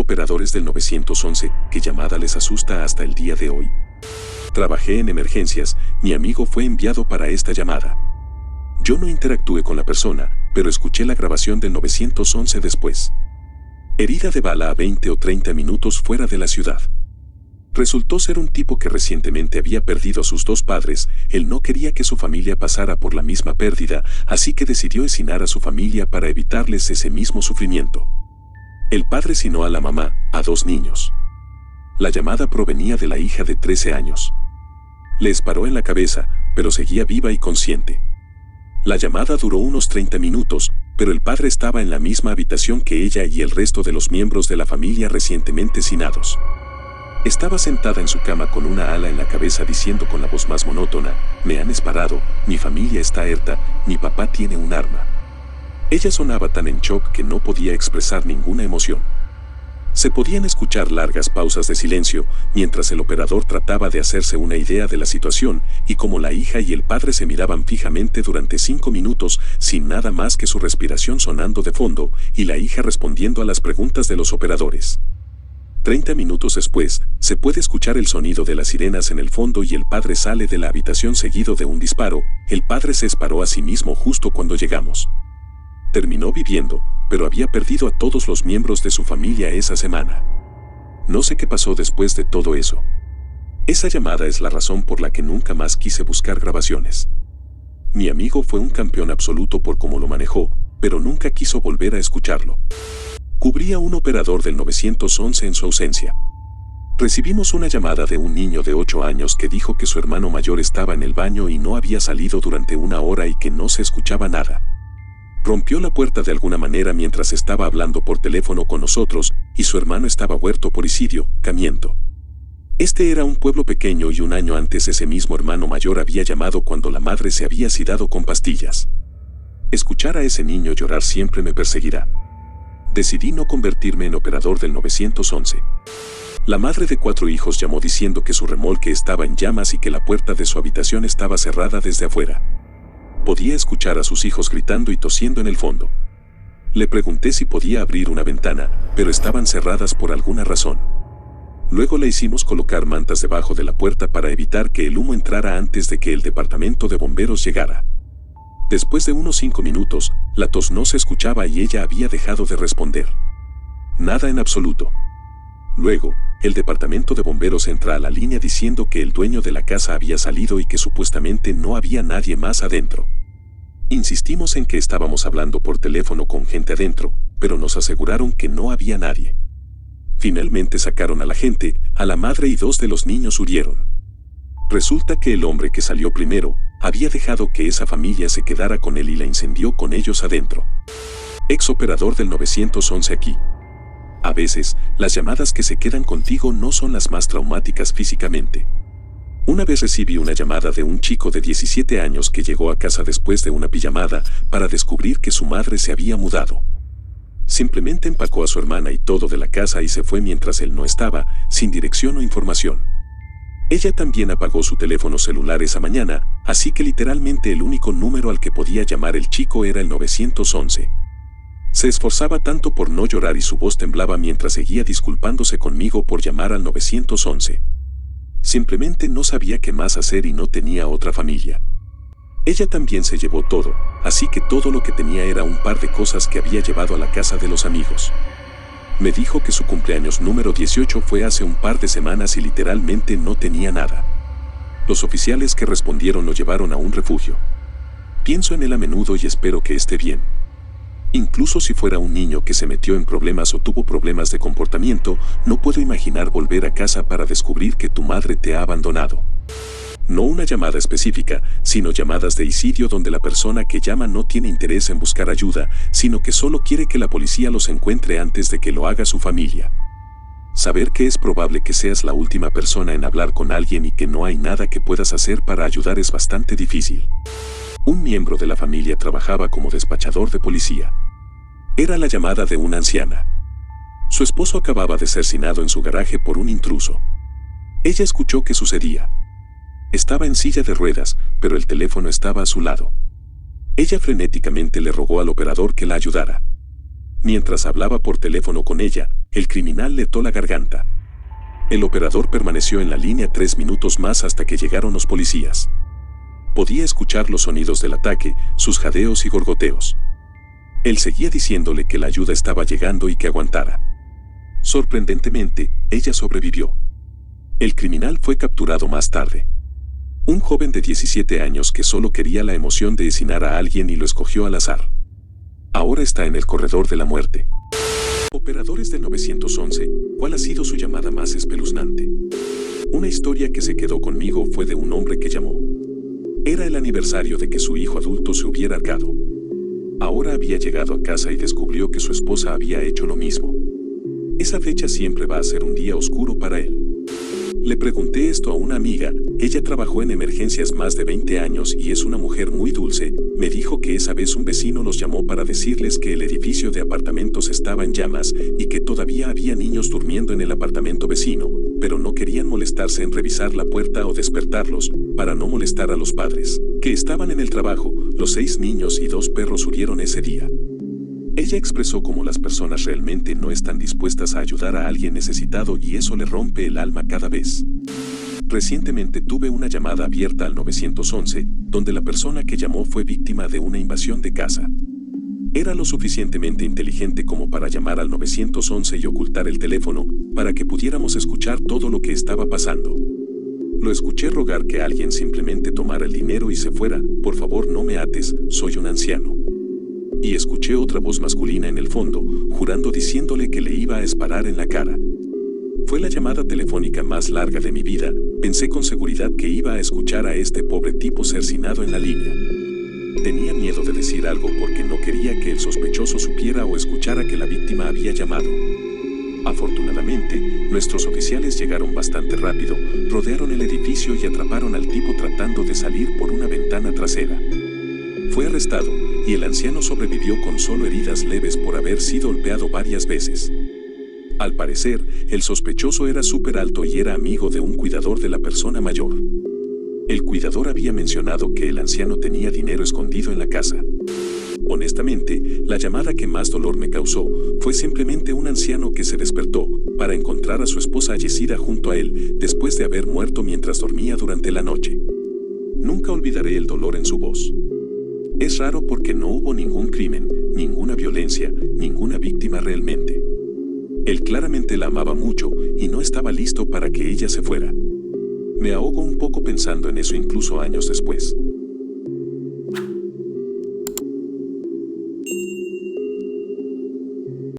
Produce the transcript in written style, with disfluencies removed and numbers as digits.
operadores del 911, ¿qué llamada les asusta hasta el día de hoy? Trabajé en emergencias, mi amigo fue enviado para esta llamada. Yo no interactué con la persona, pero escuché la grabación del 911 después. Herida de bala a 20 o 30 minutos fuera de la ciudad. Resultó ser un tipo que recientemente había perdido a sus dos padres. Él no quería que su familia pasara por la misma pérdida, así que decidió asesinar a su familia para evitarles ese mismo sufrimiento. El padre asesinó a la mamá, a dos niños. La llamada provenía de la hija de 13 años. Le disparó en la cabeza, pero seguía viva y consciente. La llamada duró unos 30 minutos, pero el padre estaba en la misma habitación que ella y el resto de los miembros de la familia recientemente asesinados. Estaba sentada en su cama con una ala en la cabeza diciendo con la voz más monótona: me han disparado, mi familia está harta, mi papá tiene un arma. Ella sonaba tan en shock que no podía expresar ninguna emoción. Se podían escuchar largas pausas de silencio, mientras el operador trataba de hacerse una idea de la situación, y como la hija y el padre se miraban fijamente durante 5 minutos, sin nada más que su respiración sonando de fondo, y la hija respondiendo a las preguntas de los operadores. 30 minutos después, se puede escuchar el sonido de las sirenas en el fondo y el padre sale de la habitación seguido de un disparo. El padre se disparó a sí mismo justo cuando llegamos. Terminó viviendo, pero había perdido a todos los miembros de su familia esa semana. No sé qué pasó después de todo eso. Esa llamada es la razón por la que nunca más quise buscar grabaciones. Mi amigo fue un campeón absoluto por cómo lo manejó, pero nunca quiso volver a escucharlo. Cubría un operador del 911 en su ausencia. Recibimos una llamada de un niño de 8 años que dijo que su hermano mayor estaba en el baño y no había salido durante 1 hora y que no se escuchaba nada. Rompió la puerta de alguna manera mientras estaba hablando por teléfono con nosotros y su hermano estaba muerto por homicidio, Camiento. Este era un pueblo pequeño y un año antes ese mismo hermano mayor había llamado cuando la madre se había sedado con pastillas. Escuchar a ese niño llorar siempre me perseguirá. Decidí no convertirme en operador del 911. La madre de 4 hijos llamó diciendo que su remolque estaba en llamas y que la puerta de su habitación estaba cerrada desde afuera. Podía escuchar a sus hijos gritando y tosiendo en el fondo. Le pregunté si podía abrir una ventana, pero estaban cerradas por alguna razón. Luego le hicimos colocar mantas debajo de la puerta para evitar que el humo entrara antes de que el departamento de bomberos llegara. Después de unos 5 minutos, la tos no se escuchaba y ella había dejado de responder. Nada en absoluto. Luego, el departamento de bomberos entra a la línea diciendo que el dueño de la casa había salido y que supuestamente no había nadie más adentro. Insistimos en que estábamos hablando por teléfono con gente adentro, pero nos aseguraron que no había nadie. Finalmente sacaron a la gente, a la madre y 2 de los niños huyeron. Resulta que el hombre que salió primero, había dejado que esa familia se quedara con él y la incendió con ellos adentro. Ex operador del 911 aquí. A veces, las llamadas que se quedan contigo no son las más traumáticas físicamente. Una vez recibí una llamada de un chico de 17 años que llegó a casa después de una pijamada para descubrir que su madre se había mudado. Simplemente empacó a su hermana y todo de la casa y se fue mientras él no estaba, sin dirección o información. Ella también apagó su teléfono celular esa mañana, así que literalmente el único número al que podía llamar el chico era el 911. Se esforzaba tanto por no llorar y su voz temblaba mientras seguía disculpándose conmigo por llamar al 911. Simplemente no sabía qué más hacer y no tenía otra familia. Ella también se llevó todo, así que todo lo que tenía era un par de cosas que había llevado a la casa de los amigos. Me dijo que su cumpleaños número 18 fue hace un par de semanas y literalmente no tenía nada. Los oficiales que respondieron lo llevaron a un refugio. Pienso en él a menudo y espero que esté bien. Incluso si fuera un niño que se metió en problemas o tuvo problemas de comportamiento, no puedo imaginar volver a casa para descubrir que tu madre te ha abandonado. No una llamada específica, sino llamadas de suicidio donde la persona que llama no tiene interés en buscar ayuda, sino que solo quiere que la policía los encuentre antes de que lo haga su familia. Saber que es probable que seas la última persona en hablar con alguien y que no hay nada que puedas hacer para ayudar es bastante difícil. Un miembro de la familia trabajaba como despachador de policía. Era la llamada de una anciana. Su esposo acababa de ser asesinado en su garaje por un intruso. Ella escuchó qué sucedía. Estaba en silla de ruedas, pero el teléfono estaba a su lado. Ella frenéticamente le rogó al operador que la ayudara. Mientras hablaba por teléfono con ella, el criminal le ató la garganta. El operador permaneció en la línea 3 minutos más hasta que llegaron los policías. Podía escuchar los sonidos del ataque, sus jadeos y gorgoteos. Él seguía diciéndole que la ayuda estaba llegando y que aguantara. Sorprendentemente, ella sobrevivió. El criminal fue capturado más tarde. Un joven de 17 años que solo quería la emoción de asesinar a alguien y lo escogió al azar. Ahora está en el corredor de la muerte. Operadores del 911, ¿cuál ha sido su llamada más espeluznante? Una historia que se quedó conmigo fue de un hombre que llamó. Era el aniversario de que su hijo adulto se hubiera ahorcado. Ahora había llegado a casa y descubrió que su esposa había hecho lo mismo. Esa fecha siempre va a ser un día oscuro para él. Le pregunté esto a una amiga, ella trabajó en emergencias más de 20 años y es una mujer muy dulce. Me dijo que esa vez un vecino los llamó para decirles que el edificio de apartamentos estaba en llamas y que todavía había niños durmiendo en el apartamento vecino, pero no querían molestarse en revisar la puerta o despertarlos, para no molestar a los padres, que estaban en el trabajo. Los 6 niños y 2 perros murieron ese día. Ella expresó cómo las personas realmente no están dispuestas a ayudar a alguien necesitado y eso le rompe el alma cada vez. Recientemente tuve una llamada abierta al 911, donde la persona que llamó fue víctima de una invasión de casa. Era lo suficientemente inteligente como para llamar al 911 y ocultar el teléfono, para que pudiéramos escuchar todo lo que estaba pasando. Lo escuché rogar que alguien simplemente tomara el dinero y se fuera. Por favor, no me ates, soy un anciano. Y escuché otra voz masculina en el fondo, jurando diciéndole que le iba a disparar en la cara. Fue la llamada telefónica más larga de mi vida. Pensé con seguridad que iba a escuchar a este pobre tipo cercinado en la línea. Tenía miedo de decir algo porque no quería que el sospechoso supiera o escuchara que la víctima había llamado. Afortunadamente, nuestros oficiales llegaron bastante rápido, rodearon el edificio y atraparon al tipo tratando de salir por una ventana trasera. Fue arrestado, y el anciano sobrevivió con solo heridas leves por haber sido golpeado varias veces. Al parecer, el sospechoso era súper alto y era amigo de un cuidador de la persona mayor. El cuidador había mencionado que el anciano tenía dinero escondido en la casa. Honestamente, la llamada que más dolor me causó fue simplemente un anciano que se despertó para encontrar a su esposa fallecida junto a él después de haber muerto mientras dormía durante la noche. Nunca olvidaré el dolor en su voz. Es raro porque no hubo ningún crimen, ninguna violencia, ninguna víctima realmente. Él claramente la amaba mucho y no estaba listo para que ella se fuera. Me ahogo un poco pensando en eso incluso años después.